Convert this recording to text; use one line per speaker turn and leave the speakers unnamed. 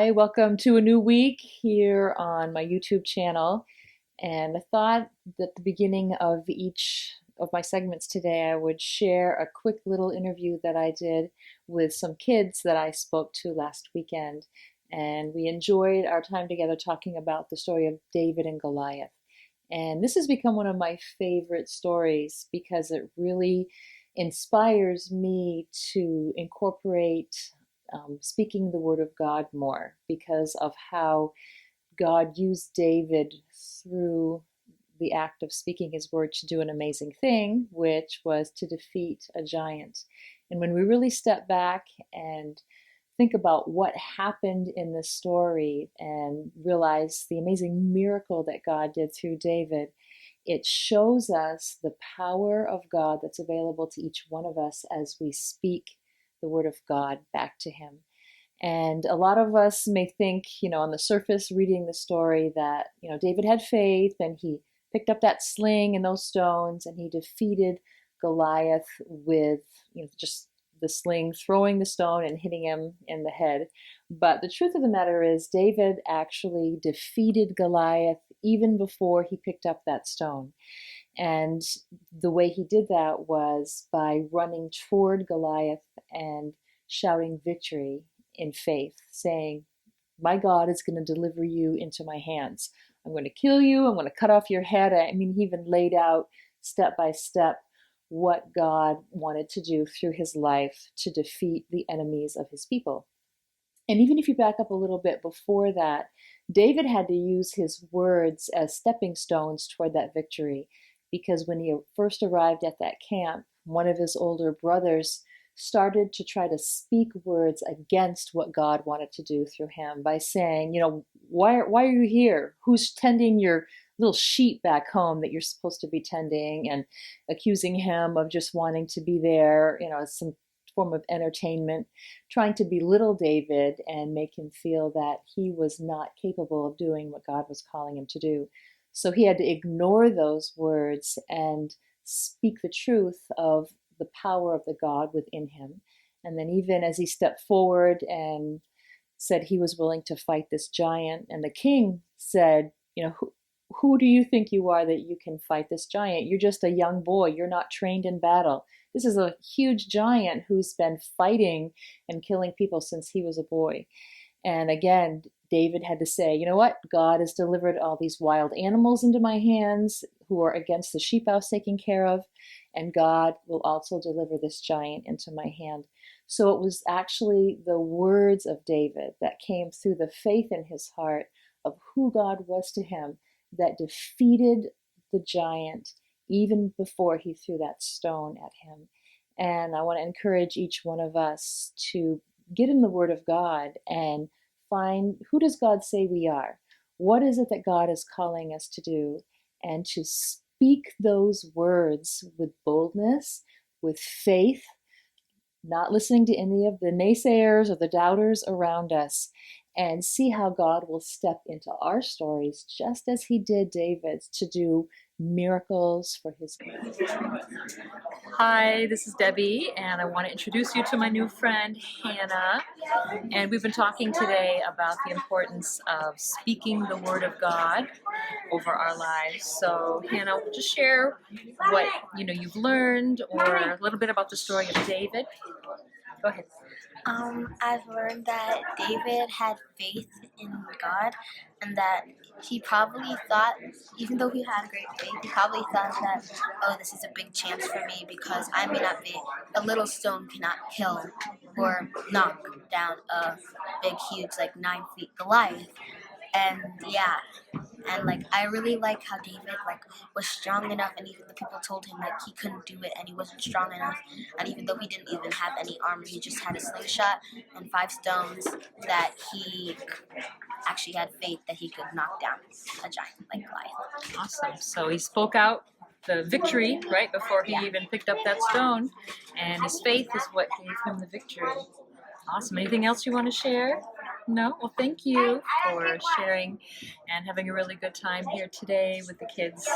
Hi, welcome to a new week here on my YouTube channel. And I thought that at the beginning of each of my segments today, I would share a quick little interview that I did with some kids that I spoke to last weekend. And we enjoyed our time together talking about the story of David and Goliath. And this has become one of my favorite stories because it really inspires me to incorporate speaking the word of God more because of how God used David through the act of speaking his word to do an amazing thing, which was to defeat a giant. And when we really step back and think about what happened in this story and realize the amazing miracle that God did through David, it shows us the power of God that's available to each one of us as we speak the word of God back to him. And a lot of us may think, on the surface, reading the story, that, David had faith and he picked up that sling and those stones and he defeated Goliath with, just the sling, throwing the stone and hitting him in the head. But the truth of the matter is, David actually defeated Goliath even before he picked up that stone. And the way he did that was by running toward Goliath and shouting victory in faith, saying, my God is going to deliver you into my hands. I'm going to kill you. I'm going to cut off your head. I mean, he even laid out step by step what God wanted to do through his life to defeat the enemies of his people. And even if you back up a little bit before that, David had to use his words as stepping stones toward that victory, because when he first arrived at that camp, one of his older brothers started to try to speak words against what God wanted to do through him by saying, why are you here? Who's tending your little sheep back home that you're supposed to be tending? And accusing him of just wanting to be there, as some form of entertainment, trying to belittle David and make him feel that he was not capable of doing what God was calling him to do. So he had to ignore those words and speak the truth of the power of the God within him. And then even as he stepped forward and said he was willing to fight this giant, and the king said, who do you think you are that you can fight this giant? You're just a young boy. You're not trained in battle. This is a huge giant who's been fighting and killing people since he was a boy. And again, David had to say, you know what? God has delivered all these wild animals into my hands who are against the sheep I was taking care of, and God will also deliver this giant into my hand. So it was actually the words of David that came through the faith in his heart of who God was to him that defeated the giant even before he threw that stone at him. And I want to encourage each one of us to get in the Word of God and find, who does God say we are? What is it that God is calling us to do? And to speak those words with boldness, with faith, not listening to any of the naysayers or the doubters around us, and see how God will step into our stories just as he did David's to do miracles for his glory. Hi, this is Debbie, and I want to introduce you to my new friend, Hannah. And we've been talking today about the importance of speaking the word of God over our lives. So, Hannah, just share what you've learned, or a little bit about the story of David. Go ahead.
I've learned that David had faith in God, and that he probably thought, even though he had great faith, he probably thought that, oh, this is a big chance for me because I may not be, a little stone cannot kill or knock down a big, huge, 9 feet Goliath. And yeah, and I really like how David was strong enough, and even the people told him he couldn't do it and he wasn't strong enough, and even though he didn't even have any armor, he just had a slingshot and 5 stones, that he actually had faith that he could knock down a giant like Goliath.
Awesome. So he spoke out the victory right before he even picked up that stone, and his faith is what gave him the victory. Awesome. Anything else you want to share? No? Well, thank you for sharing and having a really good time here today with the kids.